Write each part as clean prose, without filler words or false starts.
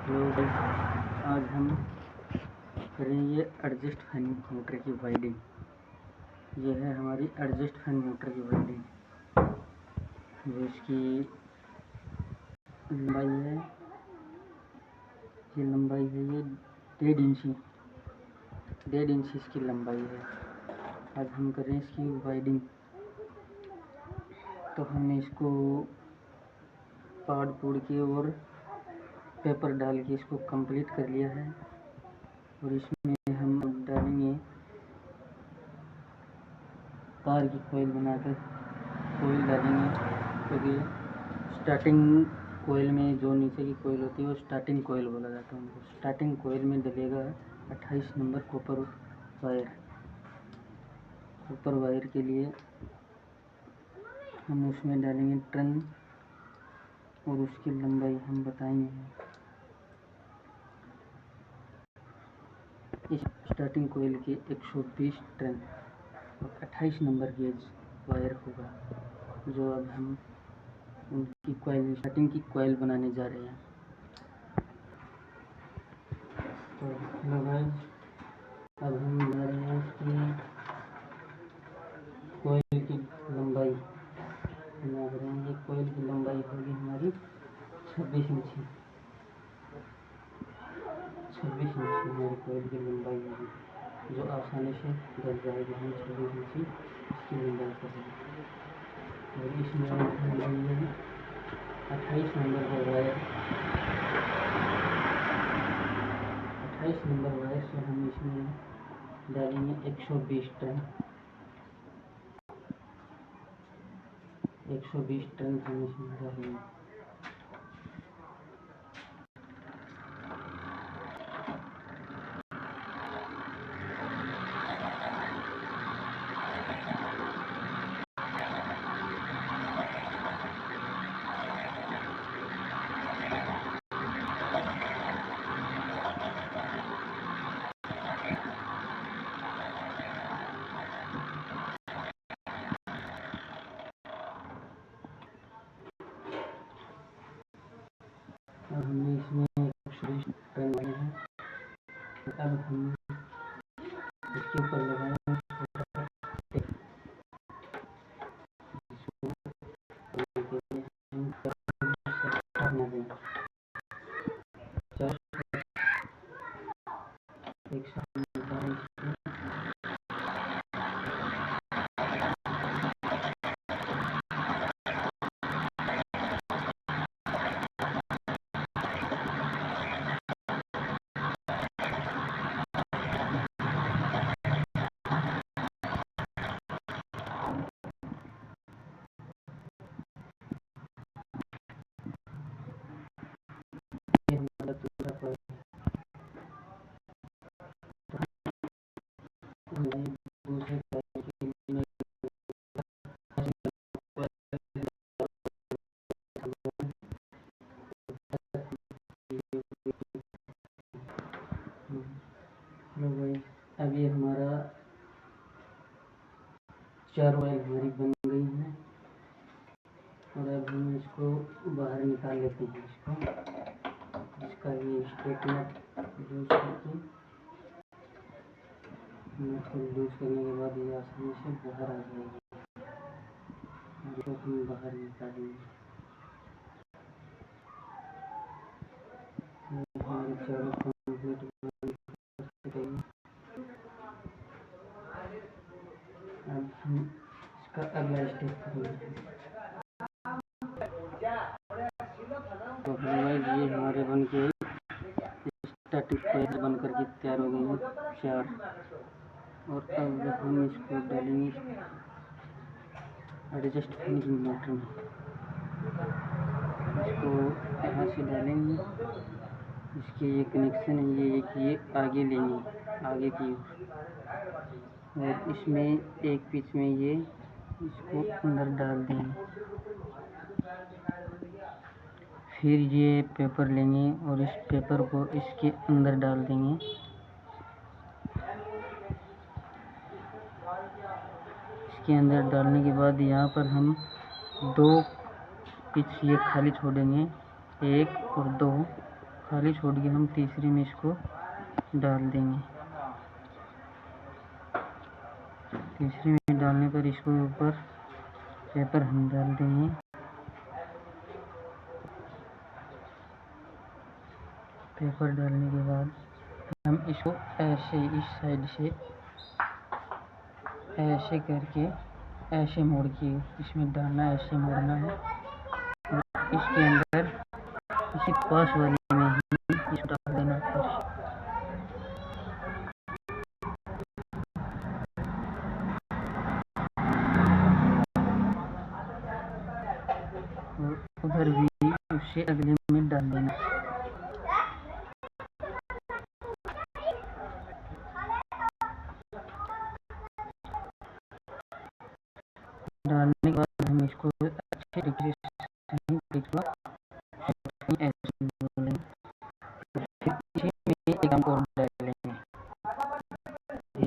Hello guys, आज हम करेंगे एडजस्ट फैन मोटर की वायरिंग। ये है हमारी एडजस्ट फैन मोटर की वायरिंग। जो इसकी लंबाई है, ये 1.5 इंच इसकी लंबाई है। आज हम करें इसकी वायरिंग। तो हमने इसको पाड़ तोड़ के और पेपर डाल के इसको कंप्लीट कर लिया है। और इसमें हम डालेंगे तार की कोयल बनाकर कोयल डालेंगे, क्योंकि स्टार्टिंग कोयल में जो नीचे की कोयल होती है वो स्टार्टिंग कोयल बोला जाता है उनको। स्टार्टिंग कोयल में डलेगा 28 number copper wire. Copper wire के लिए हम उसमें डालेंगे टर्न, और उसकी लंबाई हम बताएंगे। इस स्टार्टिंग कोयल के 120 टर्न और 28 नंबर गेज वायर होगा, जो अब हम उनकी कोयल स्टार्टिंग की कोयल बनाने जा रहे हैं। तो हेलो गाइस, अब हम बना रहे हैं इसकी कोयल की लंबाई बना रहे हैं। ये कोयल की लंबाई होगी हमारी 26 इंच। 26 इंच हमारी कोयल की लंबाई होगी, जो आसानी से डल जाएगी। हम 26 इंच इसकी लंबाई करेंगे। और इसमें हम लेंगे 28 नंबर का वायर। 28 नंबर वायर से हम इसमें डालेंगे 120 टन। 120 टन हम इसमें डालेंगे। अब हमने इसमें 120 टन डाले हैं। अब हम इसके ऊपर लगाएंगे एक साथ दूसरे अब ये हमारा 4 वायर हमारी बन गई है। और अब हम इसको बाहर निकाल लेते हैं। इसका ये स्टेटमेंट लूज करके, इसको लूज करने के बाद ये आसानी से बाहर आ जाएगी। इसको हम बाहर निकालेंगे। हमारी चारों कंप्लीट अब हम इसका अगला स्टेप करेंगे। तो ये हमारे बन के स्टार्टिंग कोयल बन करके तैयार हो गई हैं 4। और अब हम इसको डालेंगे एडजस्ट फैन की मोटर में। इसको यहाँ से डालेंगे। इसके ये कनेक्शन है, ये एक ये आगे लेंगे, आगे की ओर। और इसमें एक बीच में ये इसको अंदर डाल देंगे। फिर ये पेपर लेंगे और इस पेपर को इसके अंदर डाल देंगे। इसके अंदर डालने के बाद यहाँ पर हम 2 पिच ये खाली छोड़ेंगे, 1 और 2 खाली छोड़ के हम तीसरी में इसको डाल देंगे। तीसरी में डालने पर इसको ऊपर पेपर हम डाल देंगे। पेपर डालने के बाद हम इसको ऐसे इस साइड से ऐसे करके ऐसे मोड़ के इसमें डालना, ऐसे मोड़ना है। और इसके अंदर इसी पास वाले में ही इसको डाल देना है। और उधर भी उससे अगले में डाल देना। डालने के बाद हम इसको अच्छे तरीके से ऐसे बोलेंगे। फिर इसमें एक राउंड और डालेंगे,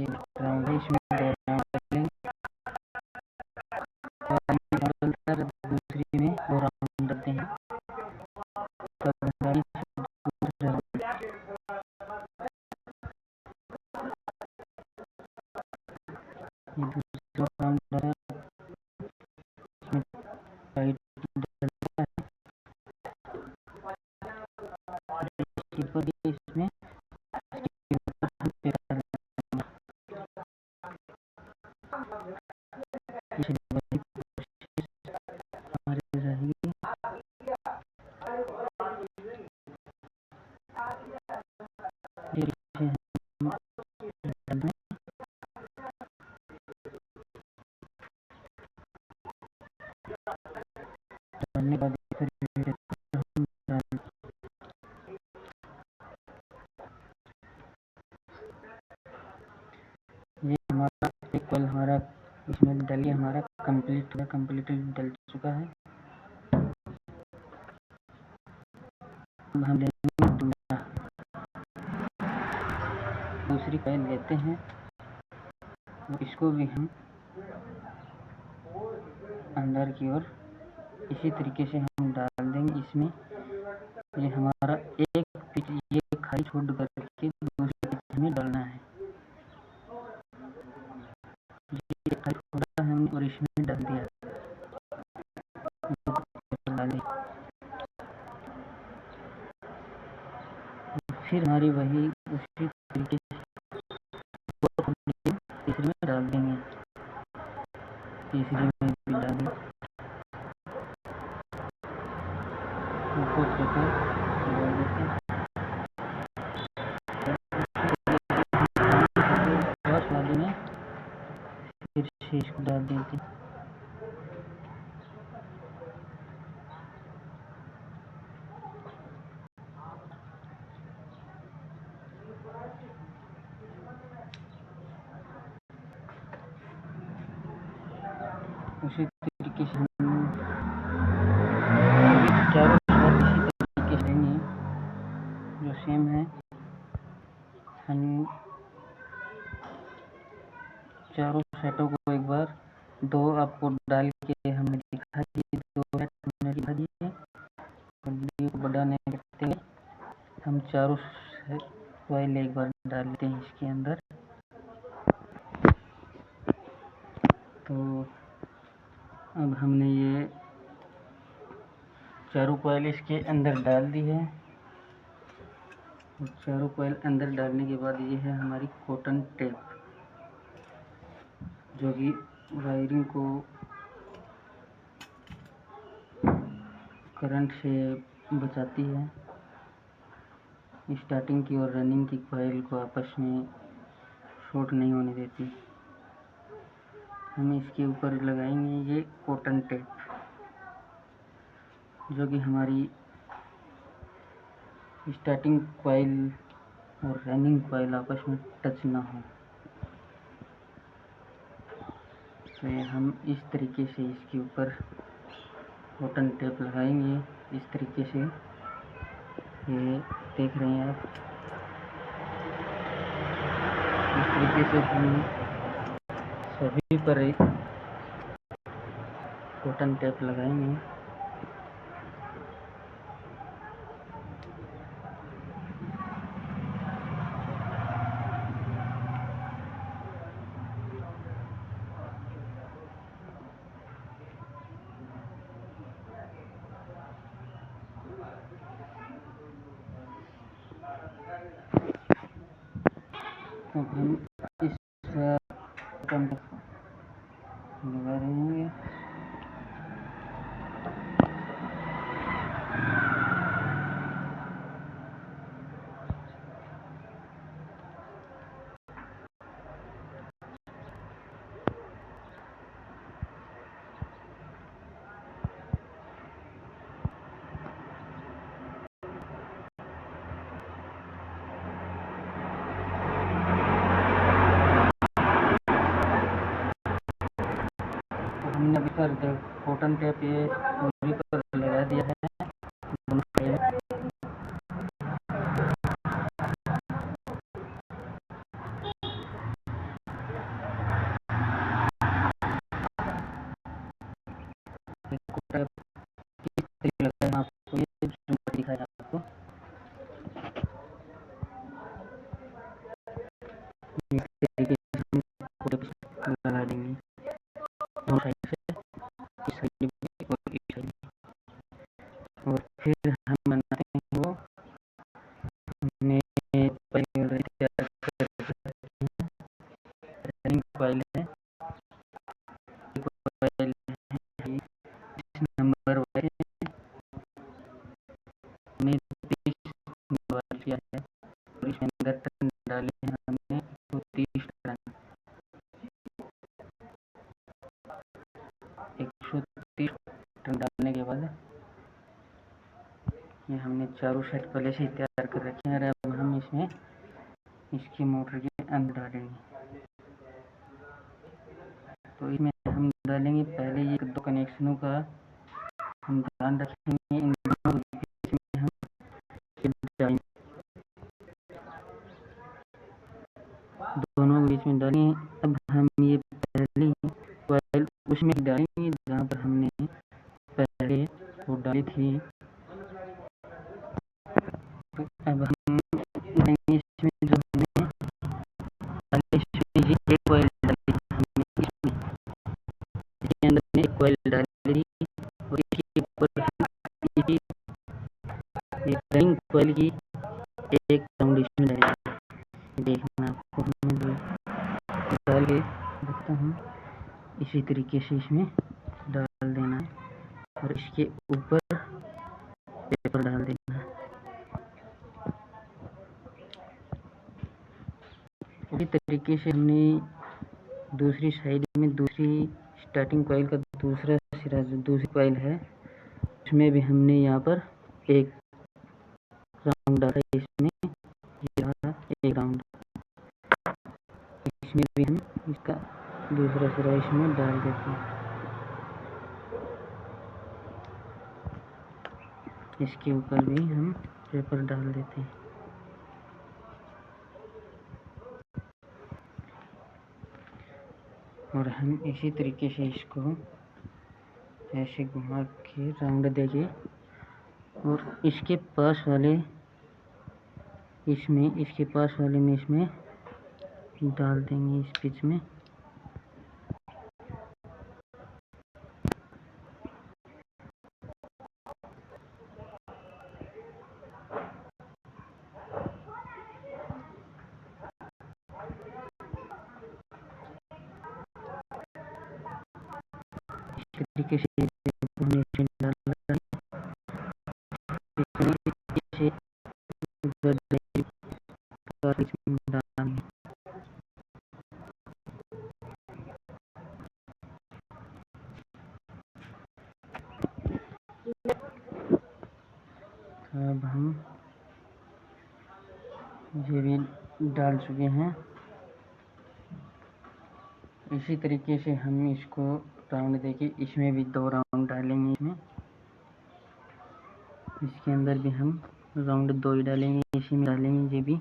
एक राउंड इसमें 2 राउंड डालेंगे। दूसरी में 2 राउंड डालते हैं। तब ये दूसरा राउंड डाला, इसमें साइड डालता है। इसमें हमारी रहेगी। डालने के बाद ये हमारा इक्वल हमारा इसमें डलिए हमारा कंप्लीट डल चुका है। अब हम लेंगे दूसरी कॉइल लेते हैं, इसको भी हम अंदर की ओर इसी तरीके से हम डाल देंगे। इसमें ये हमारा एक पिच ये खाली छोड़ करके दूसरी पिच में डालना है। ये खाली छोड़ा हमने और इसमें डाल दिया। फिर हमारी वही उसी तरीके से तीसरी में डाल देंगे। तीसरी में भी डाल देंगे। ऊपर पेपर डाल देते हैं। फर्स्ट वाली में फिर से इसको डाल देते हैं। उसी तरीके से हम चारों साइड इसी तरीके से लेंगे जो सेम है। हम चारों सेटों को एक बार 2 आपको डाल के हमने दिखा दिए, 2 सेट हमने दिखा दिए। वीडियो को बढ़ाने करते हैं हम चारों कॉइल एक बार डालते हैं इसके अंदर। तो अब हमने ये चारों कॉइल इसके अंदर डाल दी है। चारों कॉइल अंदर डालने के बाद ये है हमारी कॉटन टेप, जो कि वायरिंग को करंट से बचाती है। स्टार्टिंग की और रनिंग की कॉइल को आपस में शॉर्ट नहीं होने देती। हम इसके ऊपर लगाएंगे ये कॉटन टेप, जो कि हमारी स्टार्टिंग कॉइल और रनिंग कॉइल आपस में टच ना हो। तो ये हम इस तरीके से इसके ऊपर कॉटन टेप लगाएंगे। इस तरीके से ये देख रहे हैं आप, इस तरीके से हम सभी पर कॉटन टेप लगाएंगे। तो हम इस बटन लगा रहेंगे। हमने अभी पर कॉटन टेप ये पूरी पर लगा दिया है दोनों साइड। टेप किस तरीके लगता है आपको ये दिखाया आपको इस तरीके से हम टेप लगा देंगे दोनों साइड से, इस साइड भी और इस साइड भी। और फिर हम बनाते हैं वो हमने पहले तैयार रनिंग फाइल है, फाइल है नंबर वाले हमने 30 नंबर किया है और इसके अंदर टन डाले हैं हमने 130 टन। 130 टन डालने के बाद ये हमने चारों साइड पहले से तैयार कर रखे हैं। अब हम इसमें इसकी मोटर के अंदर डालेंगे। तो इसमें हम डालेंगे पहले ये 2 कनेक्शनों का हम ध्यान रखेंगे। इन दोनों के बीच में हम डालेंगे, दोनों के बीच में डालेंगे। अब हम ये पहले कॉइल उसमें डालेंगे जहाँ पर हमने पहले वो डाली थी। तो अब हम इसमें जो हमने इसमें ये एक कॉइल डाली हमने, इसके अंदर एक कॉइल डाली और इसके ऊपर इसी रनिंग कॉइल की एक राउंड इसमें डालेंगे। देखना आपको हमें डाल के देखता हूँ, इसी तरीके से इसमें डाल देना है और इसके ऊपर पेपर डाल देना है। इसी तरीके से हमने दूसरी साइड में दूसरी स्टार्टिंग कॉइल का दूसरा सिरा जो दूसरी कॉइल है उसमें भी हमने यहाँ पर एक राउंड डाला। इसमें एक राउंड इसमें भी हम इसका दूसरा सिरा इसमें डाल देते हैं। इसके ऊपर भी हम पेपर डाल देते हैं और हम इसी तरीके से इसको ऐसे घुमा के राउंड देंगे और इसके पास वाले इसमें इसके पास वाले में इसमें डाल देंगे इस पिच में। इस तरीके से अब हम ये भी डाल चुके हैं। इसी तरीके से हम इसको राउंड देके इसमें भी 2 राउंड डालेंगे। इसके अंदर भी हम राउंड 2 ही डालेंगे, इसी में डालेंगे ये भी।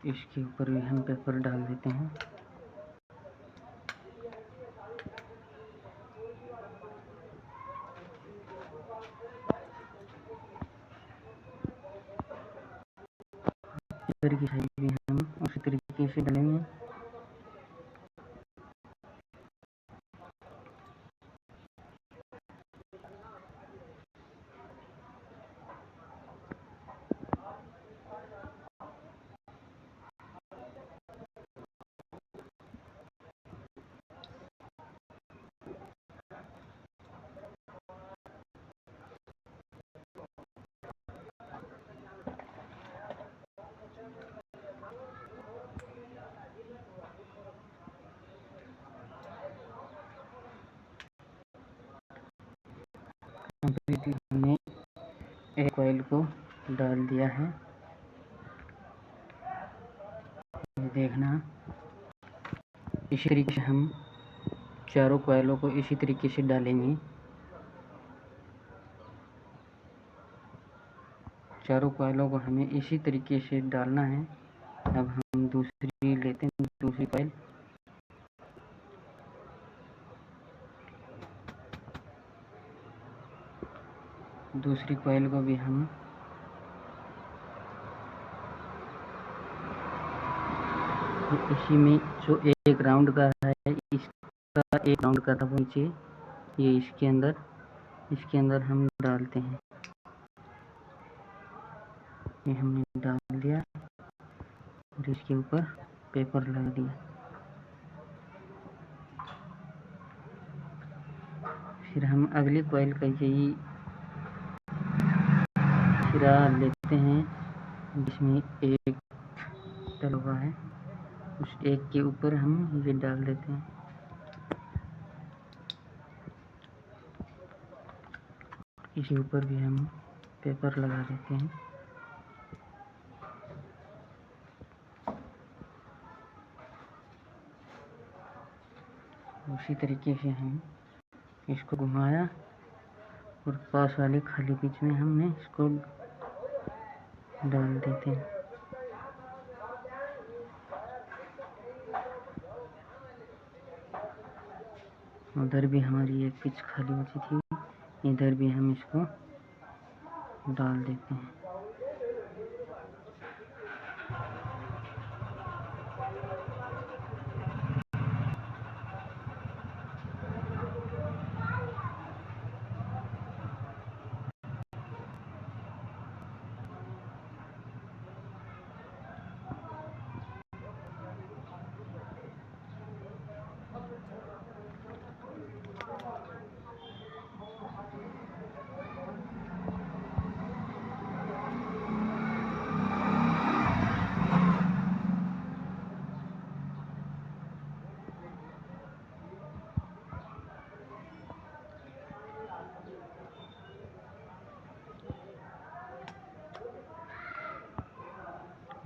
इसके ऊपर भी हम पेपर डाल देते हैं। तरीके से भी हम उसी तरीके से डालेंगे। कंप्लीटली हमने एक कॉइल को डाल दिया है। देखना इसी तरीके से हम चारों कॉइलों को इसी तरीके से डालेंगे। चारों कॉइलों को हमें इसी तरीके से डालना है। अब हम दूसरी लेते हैं, दूसरी कॉइल। दूसरी कॉइल को भी हम इसी में जो एक राउंड का है, इसका एक राउंड का था वो नीचे, ये इसके अंदर हम डालते हैं। ये हमने डाल दिया और इसके ऊपर पेपर लगा दिया। फिर हम अगली कॉइल का यही सिरा लेते हैं जिसमें एक डला हुआ है, उस एक के ऊपर हम ये डाल देते हैं। इसके ऊपर भी हम पेपर लगा देते हैं। उसी तरीके से हम इसको घुमाया और पास वाले खाली बीच में हमने इसको डाल देते हैं। उधर भी हमारी एक पिच खाली बची थी, इधर भी हम इसको डाल देते हैं।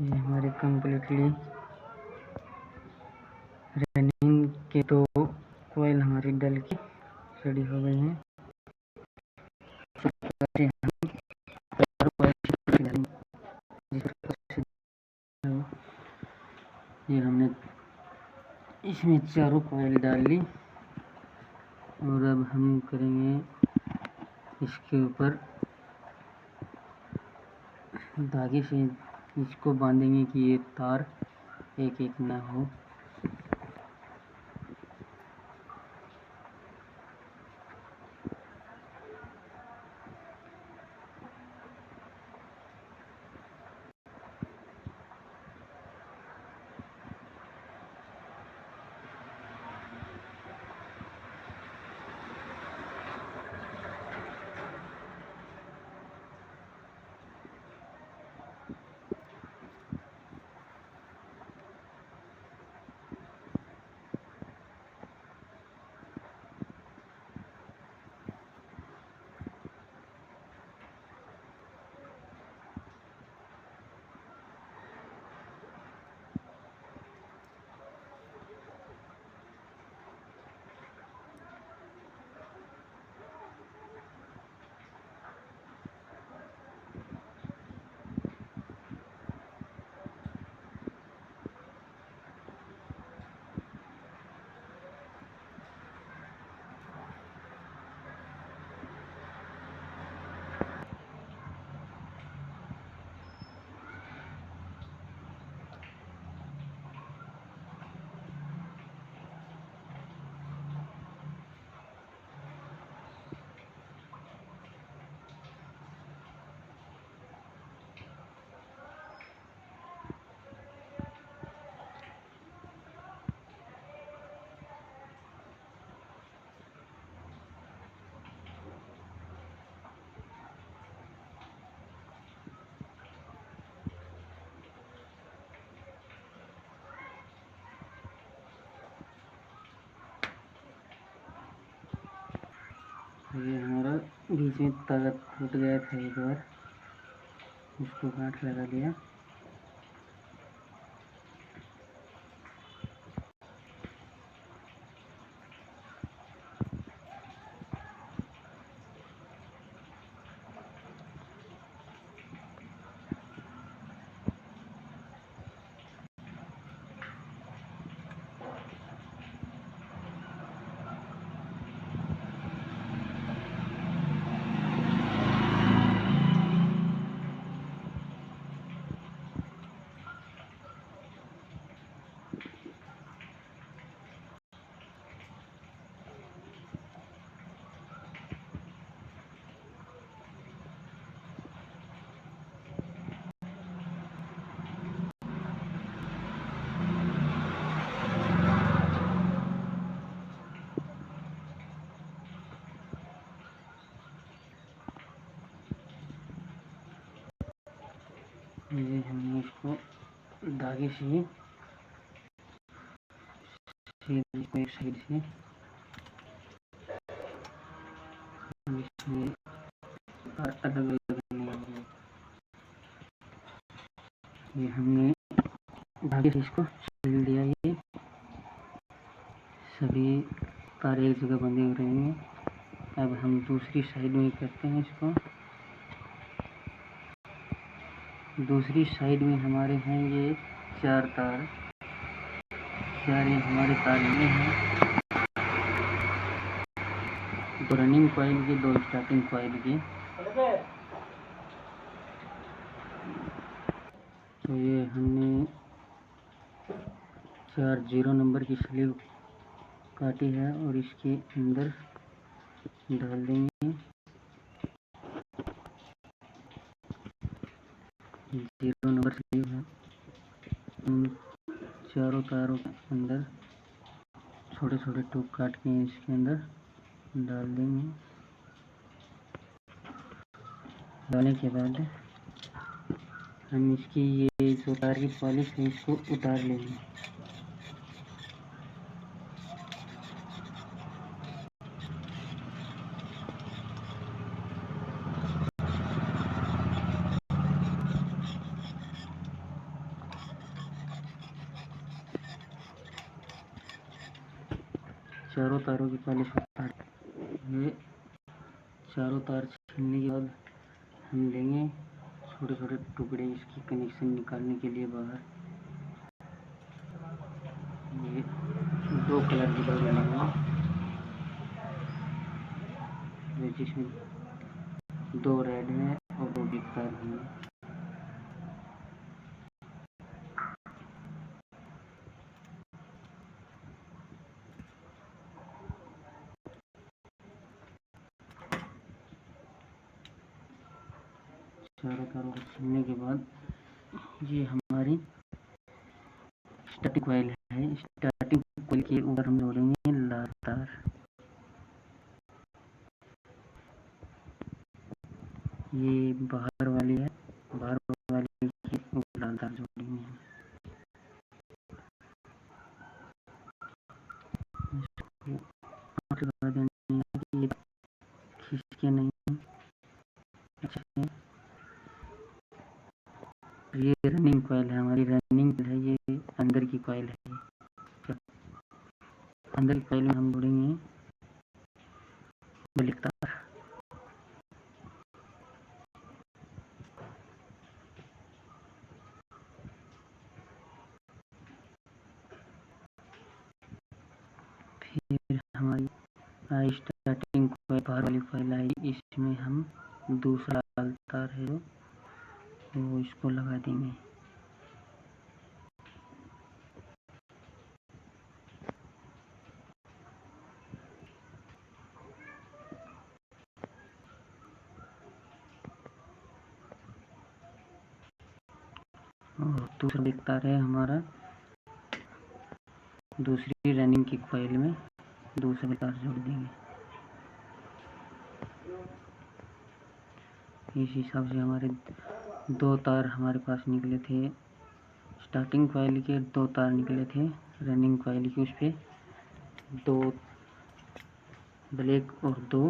ये हमारे कंप्लीटली रनिंग के दो कॉइल हमारी डल की रेडी हो गई हैं। ये हमने इसमें चारों कॉइल डाल ली और अब हम करेंगे इसके ऊपर धागे से इसको बांधेंगे कि ये तार एक एक ना हो। ये हमारा बीच में तार फूट गया था एक बार, उसको गांठ लगा लिया। ये हमने इसको धागे से एक साइड से इसमें अलग अलग नहीं है। ये हमने धागे से इसको सिल दिया। ये सभी तार एक जगह बंधे हो रहे हैं। अब हम दूसरी साइड में करते हैं इसको। दूसरी साइड में हमारे हैं ये 4 तार, ये हमारे तार में हैं। 2 रनिंग कॉइल की, 2 स्टार्टिंग कॉइल की। तो ये हमने 4 0 नंबर की स्लीव काटी है और इसके अंदर डाल देंगे। 0 नंबर स्लीव है। इन चारों तारों के अंदर छोटे छोटे टूक काट के इसके अंदर डाल देंगे। डालने के बाद हम इसकी ये जो तार की पॉलिश है इसको उतार लेंगे। चारों तारों की पॉलिश उतार, ये चारों तार छीलने के बाद हम लेंगे छोटे छोटे टुकड़े इसकी कनेक्शन निकालने के लिए बाहर। ये 2 कलर की बल्ब लेंगे, जिसमें 2 रेड है और 2 ब्लैक तार हैं। चारों तारों को छीलने के बाद ये हमारी स्टार्टिंग कॉइल है। स्टार्टिंग कॉइल के ऊपर हम जोड़ेंगे लाल तार। ये बाहर वाली है, बाहर वाली के ऊपर लाल तार जोड़ेंगे। ये खींच के नहीं, ये रनिंग कॉइल है हमारी, रनिंग है। ये अंदर की कॉइल है। अंदर की कॉइल में हम जोड़ेंगे ब्लैक तार। फिर हमारी स्टार्टिंग कॉइल बाहर वाली कॉइल आई, इसमें हम दूसरा लाल तार है वो इसको लगा देंगे। और दूसरा ब्लैक तार है हमारा, दूसरी रनिंग की कॉइल में दूसरा तार जोड़ देंगे। इस हिसाब से हमारे 2 तार हमारे पास निकले थे। स्टार्टिंग कॉइल के 2 तार निकले थे, रनिंग कॉइल के उस पर 2 ब्लैक और 2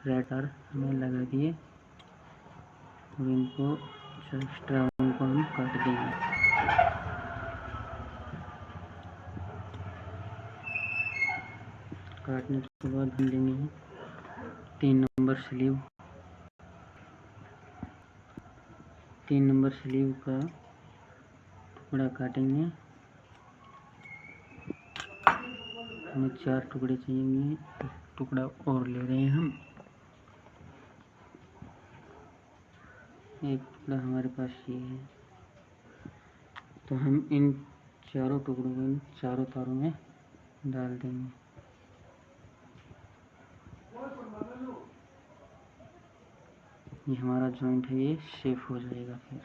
रेड तार हमें लगा दिए और इनको जो एक्स्ट्रा उनको हम काट देंगे। काटने के बाद हम लेंगे 3 नंबर स्लीव। 3 नंबर स्लीव का टुकड़ा काटेंगे। हमें 4 टुकड़े चाहिए, एक टुकड़ा और ले रहे हैं हम। एक टुकड़ा हमारे पास ये है, तो हम इन चारों टुकड़ों को इन चारों तारों में डाल देंगे। ये हमारा जॉइंट है, ये सेफ हो जाएगा। फिर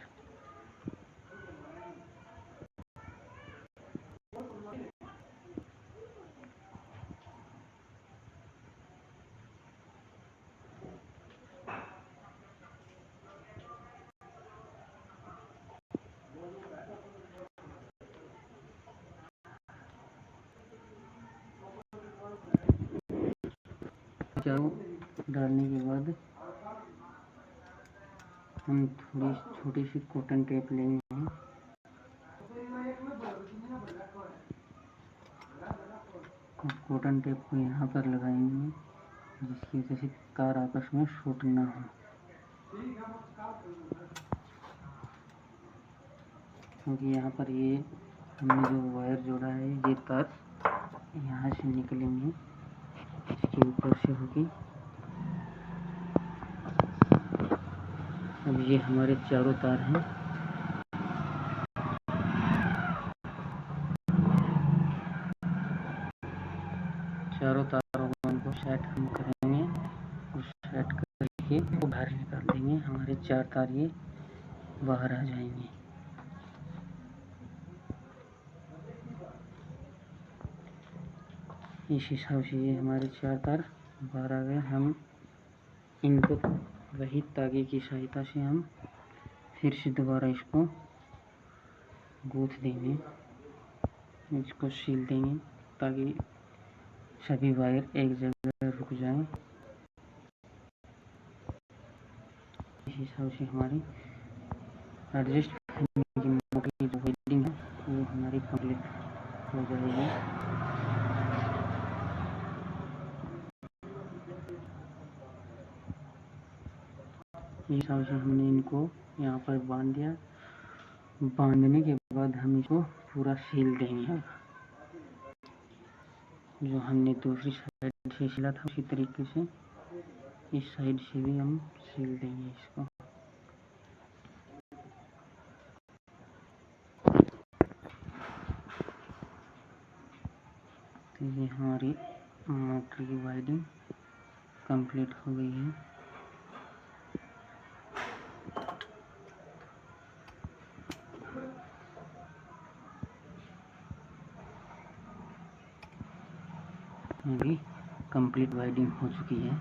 चारों डालने के बाद हम थोड़ी छोटी सी कॉटन टेप लेंगे। कॉटन टेप को यहाँ पर लगाएंगे, जिसकी वजह से तार आपस में शॉर्ट ना हो। क्योंकि यहाँ पर ये हमने जो वायर जोड़ा है, ये तार यहाँ से निकलेंगे, इसके ऊपर से होगी। अब ये हमारे चारों तार हैं। चारों तारों को हमको सेट हम करेंगे और सेट करके वो बाहर निकाल देंगे। हमारे 4 तार ये बाहर आ जाएंगे। इस हिसाब से ये हमारे 4 तार बाहर आ गए। हम इनको वही तागे की सहायता से हम फिर से दोबारा इसको गूंथ देंगे, इसको सील देंगे ताकि सभी वायर एक जगह रुक जाएं। इस हिसाब से हमारी एडजस्ट फैन की मोटर की जो वेल्डिंग है वो हमारी कंप्लीट हो जाएगी। इस हिसाब से हमने इनको यहाँ पर बांध दिया। बांधने के बाद हम इसको पूरा सील देंगे। जो हमने दूसरी साइड से सिला था उसी तरीके से इस साइड से भी हम सील देंगे इसको। तो ये हमारी मोटर की वायरिंग कंप्लीट हो गई है। अभी कंप्लीट वायरिंग हो चुकी है।